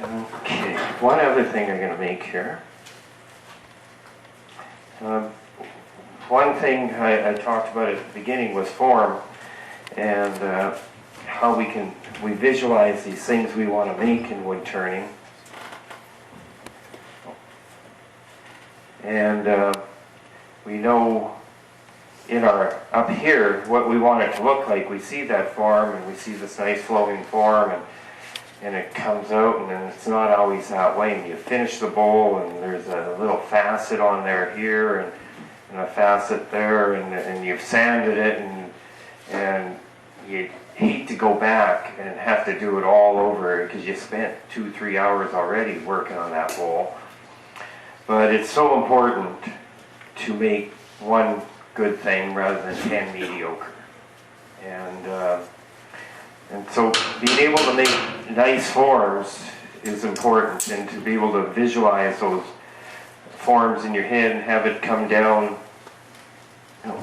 Okay, one other thing I'm going to make here. One thing I talked about at the beginning was form, and how we visualize these things we want to make in wood turning. And we know up here what we want it to look like. We see that form, and we see this nice flowing form, and it comes out, and then it's not always that way. And you finish the bowl, and there's a little facet on there here, and a facet there, and you've sanded it, and you hate to go back and have to do it all over because you spent 2-3 hours already working on that bowl. But it's so important to make one good thing rather than 10 mediocre. And so being able to make nice forms is important, and to be able to visualize those forms in your head and have it come down, you know,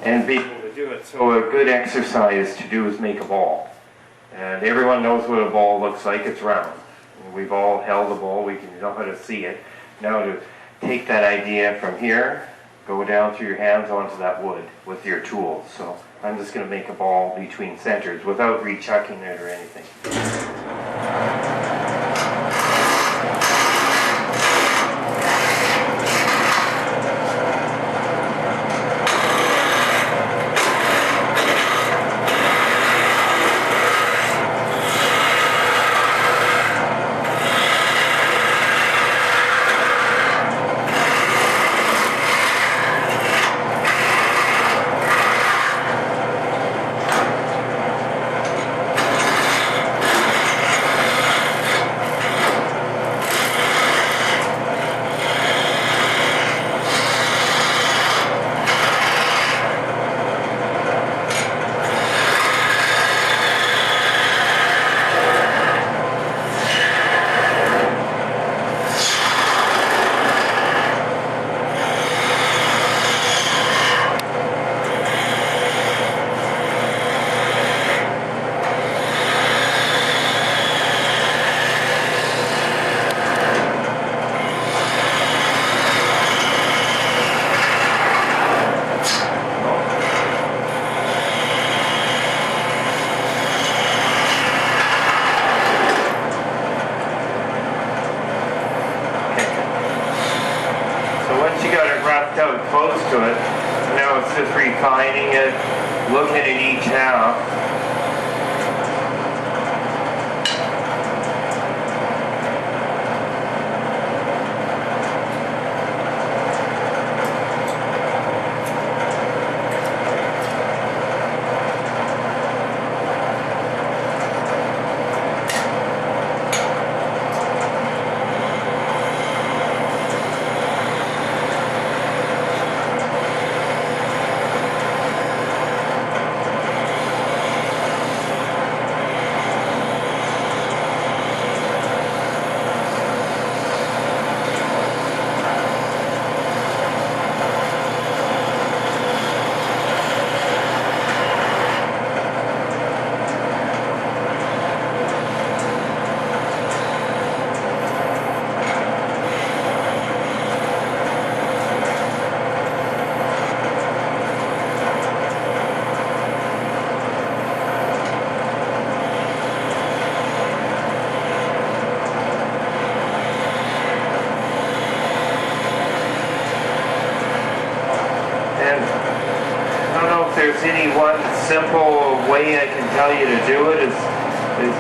and be able to do it. So a good exercise to do is make a ball. And everyone knows what a ball looks like. It's round. And we've all held a ball. We can know how to see it. Now to take that idea from here, go down through your hands onto that wood with your tools. So I'm just going to make a ball between centers without rechucking it or anything. Out close to it. Now it's just refining it, looking at each half. There's any one simple way I can tell you to do it is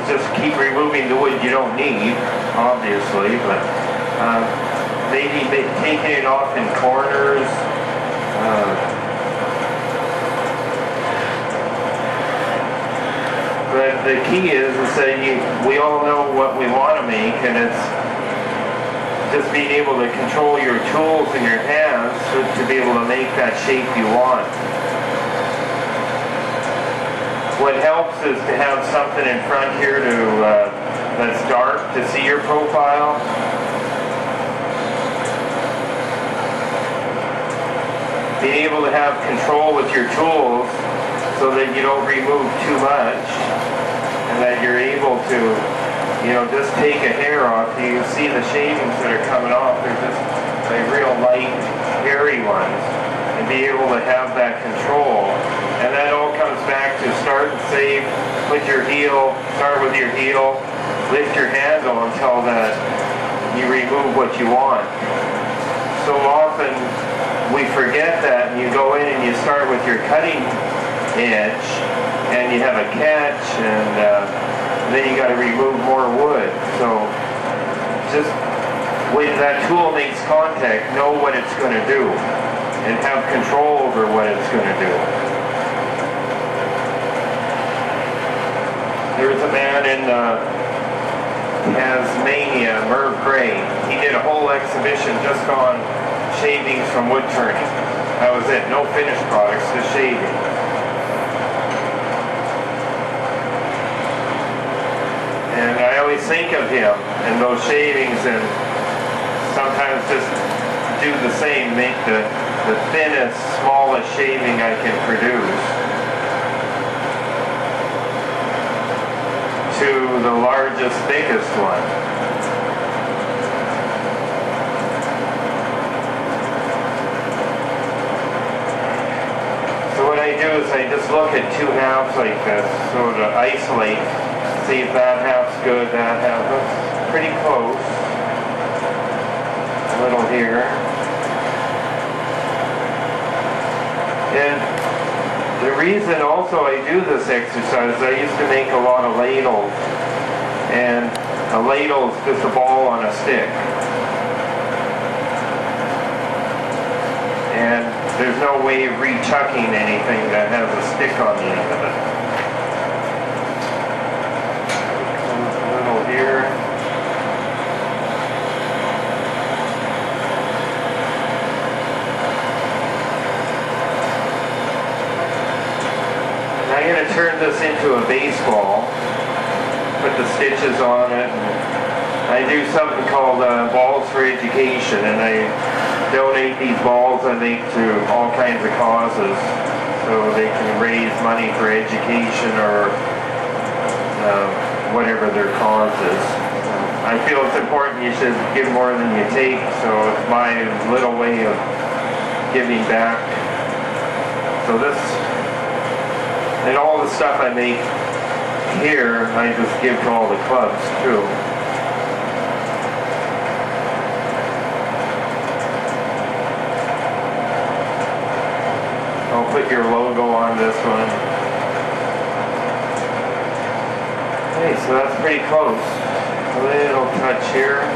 just keep removing the wood you don't need, obviously, but maybe taking it off in corners. But the key is that we all know what we want to make, and it's just being able to control your tools in your hands to be able to make that shape you want. What helps is to have something in front here that's dark to see your profile. Being able to have control with your tools so that you don't remove too much, and that you're able to, you know, just take a hair off. You see the shavings that are coming off, they're just like real light, hairy ones, and be able to have that control. And that all comes back to start and save, put your heel, start with your heel, lift your handle until that you remove what you want. So often we forget that, and you go in and you start with your cutting edge, and you have a catch, and then you got to remove more wood. So just when that tool makes contact, know what it's going to do, and have control over what it's going to do. There was a man in Tasmania, Merv Gray. He did a whole exhibition just on shavings from wood turning. That was it. No finished products, just shaving. And I always think of him and those shavings, and sometimes just do the same, make the thinnest, smallest shaving I can produce to the largest, thickest one. So what I do is I just look at two halves like this, so to isolate, see if that half's good, that half looks pretty close. A little here. And the reason also I do this exercise, I used to make a lot of ladles, and a ladle is just a ball on a stick. And there's no way of rechucking anything that has a stick on the end of it. A little here. I'm going to turn this into a baseball, put the stitches on it. I do something called Balls for Education, and I donate these balls I make to all kinds of causes, so they can raise money for education or whatever their cause is. I feel it's important you should give more than you take, so it's my little way of giving back. So this, and all the stuff I make here, I just give to all the clubs too. I'll put your logo on this one. Okay, so that's pretty close. A little touch here.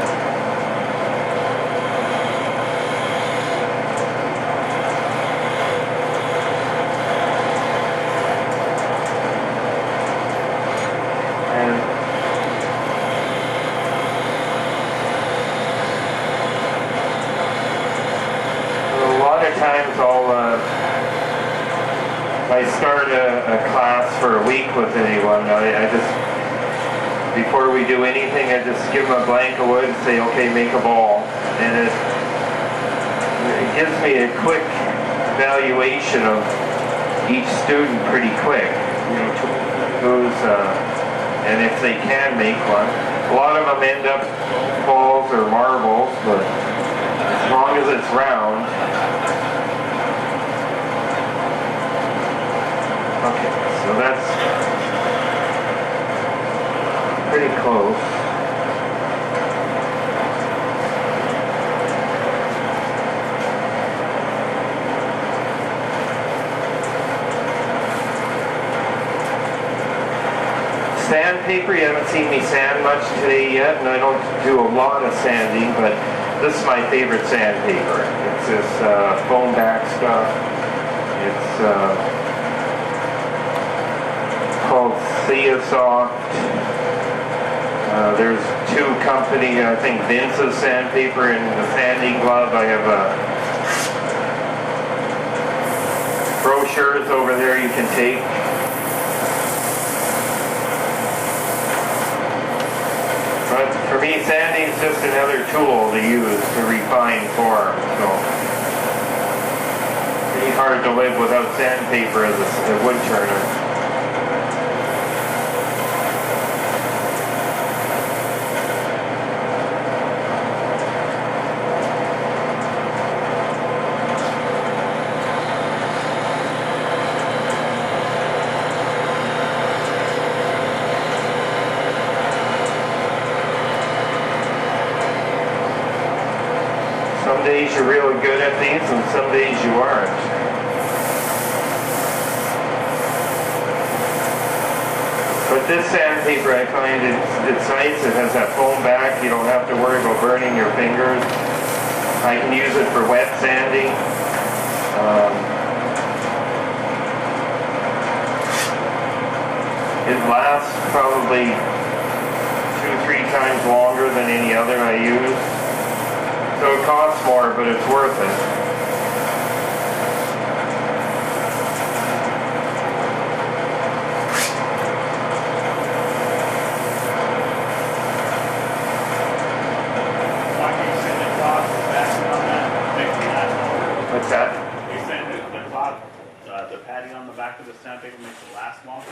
Times I start a class for a week with anyone. I just, before we do anything, I just give them a blank of wood and say, okay, make a ball. And it gives me a quick evaluation of each student pretty quick. You know, who's, and if they can make one. A lot of them end up balls or marbles, but as long as it's round. Okay, so that's pretty close. Sandpaper, you haven't seen me sand much today yet, and I don't do a lot of sanding, but this is my favorite sandpaper. It's this foam back stuff. It's called Theosoft. There's two companies, I think Vince's sandpaper and the sanding glove. I have brochures over there you can take. But for me, sanding is just another tool to use to refine form. So pretty hard to live without sandpaper as a wood turner. Some days you're really good at these and some days you aren't. But this sandpaper, I find it's nice. It has that foam back. You don't have to worry about burning your fingers. I can use it for wet sanding. It lasts probably 2-3 times longer than any other I use. So it costs more, but it's worth it. What's that? You saying the padding on the back of the sandpaper makes it last longer?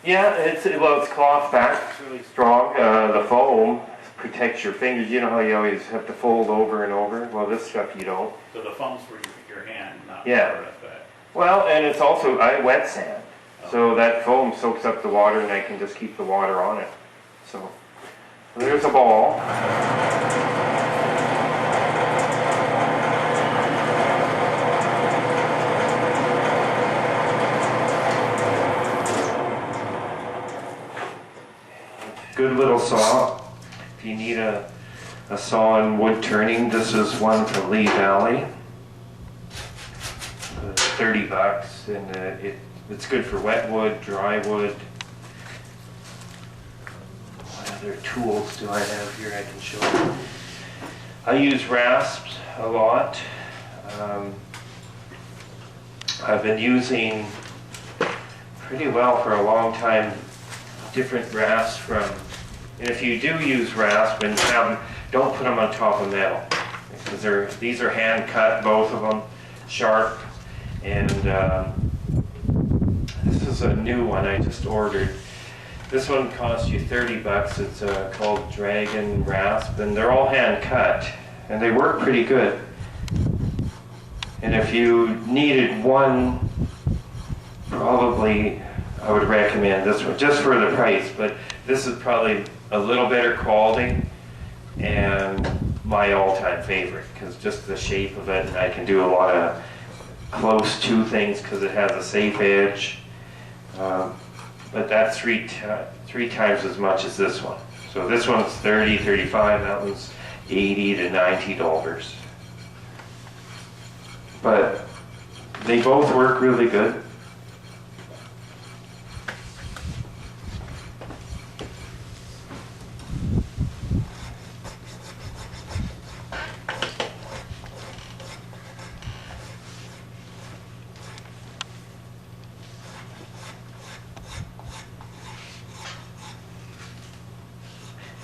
Yeah, it's cloth back. It's really strong. The foam protects your fingers. You know how you always have to fold over and over? Well, this stuff you don't. So the foam's for your hand, not Yeah. for the bed. Well, and it's also, I wet sand. So that foam soaks up the water and I can just keep the water on it. So there's a ball. Good little saw. If you need a saw in wood turning, this is one from Lee Valley. $30, and it's good for wet wood, dry wood. What other tools do I have here I can show you? I use rasps a lot. I've been using pretty well for a long time different rasps from, and if you do use rasp and have them, don't put them on top of metal, because these are hand cut, both of them, sharp, and this is a new one I just ordered. This one costs you $30. It's called Dragon Rasp, and they're all hand cut, and they work pretty good. And if you needed one, probably I would recommend this one, just for the price, but this is probably a little better quality and my all-time favorite, because just the shape of it, and I can do a lot of close to things because it has a safe edge. But that's three times as much as this one. So this one's $30, $35, that one's $80 to $90. But they both work really good.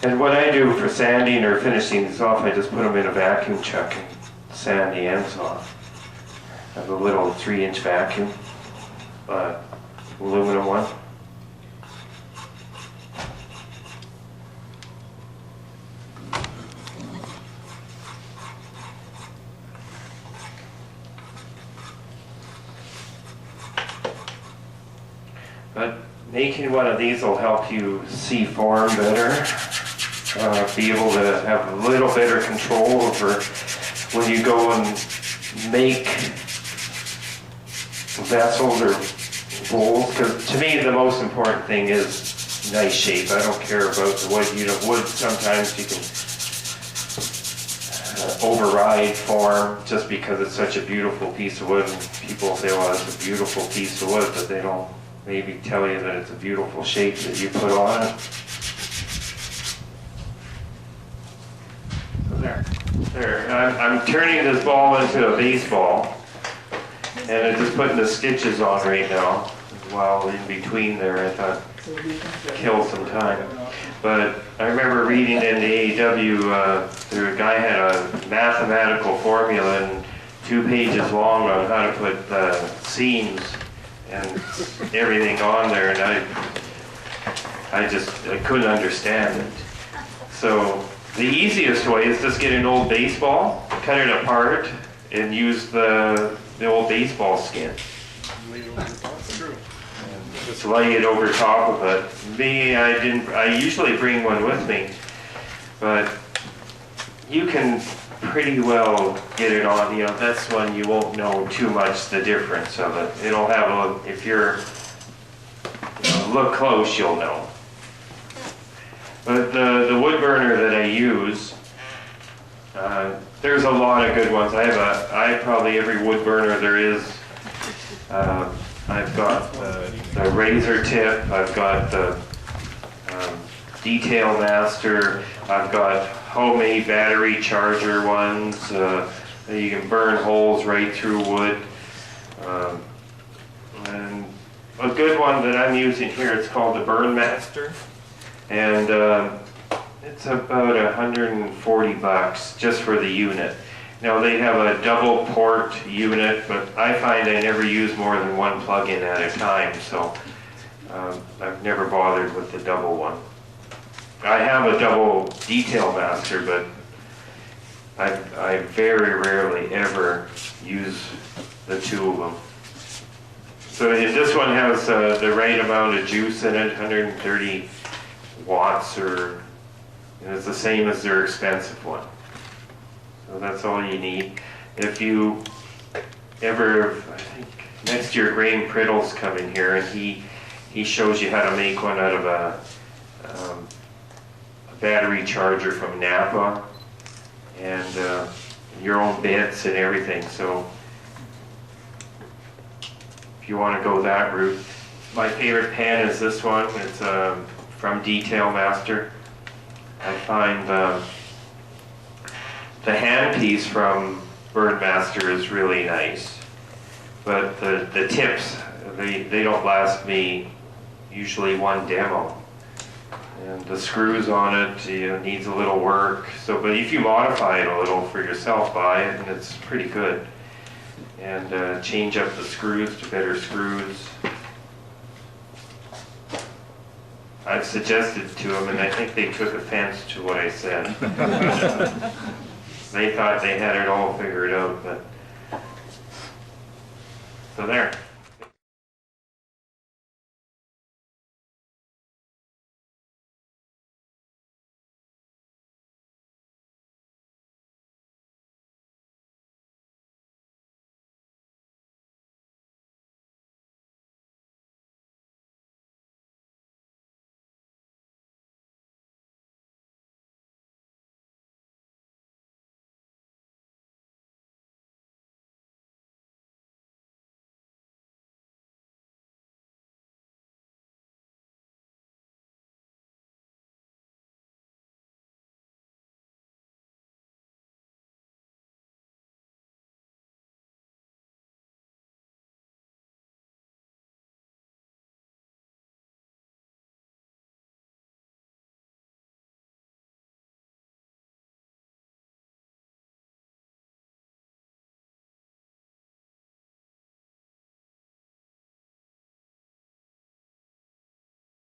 And what I do for sanding or finishing these off, I just put them in a vacuum chuck and sand the ends off. I have a little 3-inch vacuum, aluminum one. But making one of these will help you see form better. Be able to have a little better control over when you go and make vessels or bowls, because to me the most important thing is nice shape. I don't care about the wood. You know, wood sometimes you can override form just because it's such a beautiful piece of wood, and people say, well, it's a beautiful piece of wood, but they don't maybe tell you that it's a beautiful shape that you put on it. There, I'm turning this ball into a baseball, and I'm just putting the stitches on right now. While in between there, I thought, kill some time. But I remember reading in the AEW, the guy had a mathematical formula, and 2 pages long on how to put seams and everything on there, and I couldn't understand it. So the easiest way is just get an old baseball, cut it apart, and use the old baseball skin. Just lay it over top of it. Me, I usually bring one with me, but you can pretty well get it on, that's when you won't know too much the difference of it. It'll have if you're, look close, you'll know. But the wood burner that I use, there's a lot of good ones. I have probably every wood burner there is. I've got the razor tip, I've got the Detail Master, I've got homemade battery charger ones. You can burn holes right through wood. And a good one that I'm using here, it's called the Burn Master. And it's about $140 just for the unit. Now they have a double port unit, but I find I never use more than one plug-in at a time, so I've never bothered with the double one. I have a double Detail Master, but I very rarely ever use the 2 of them. So this one has the right amount of juice in it, 130 watts, and it's the same as their expensive one. So that's all you need. If you ever, I think next year Graham Priddle's coming here, and he shows you how to make one out of a battery charger from Napa, and your own bits and everything. So if you want to go that route, my favorite pan is this one. It's from Detail Master. I find the handpiece from Burn Master is really nice, but the tips, they don't last me usually one demo. And the screws on it, needs a little work. So, but if you modify it a little for yourself, buy it, and it's pretty good. And change up the screws to better screws. I've suggested to them, and I think they took offense to what I said. They thought they had it all figured out, but so there.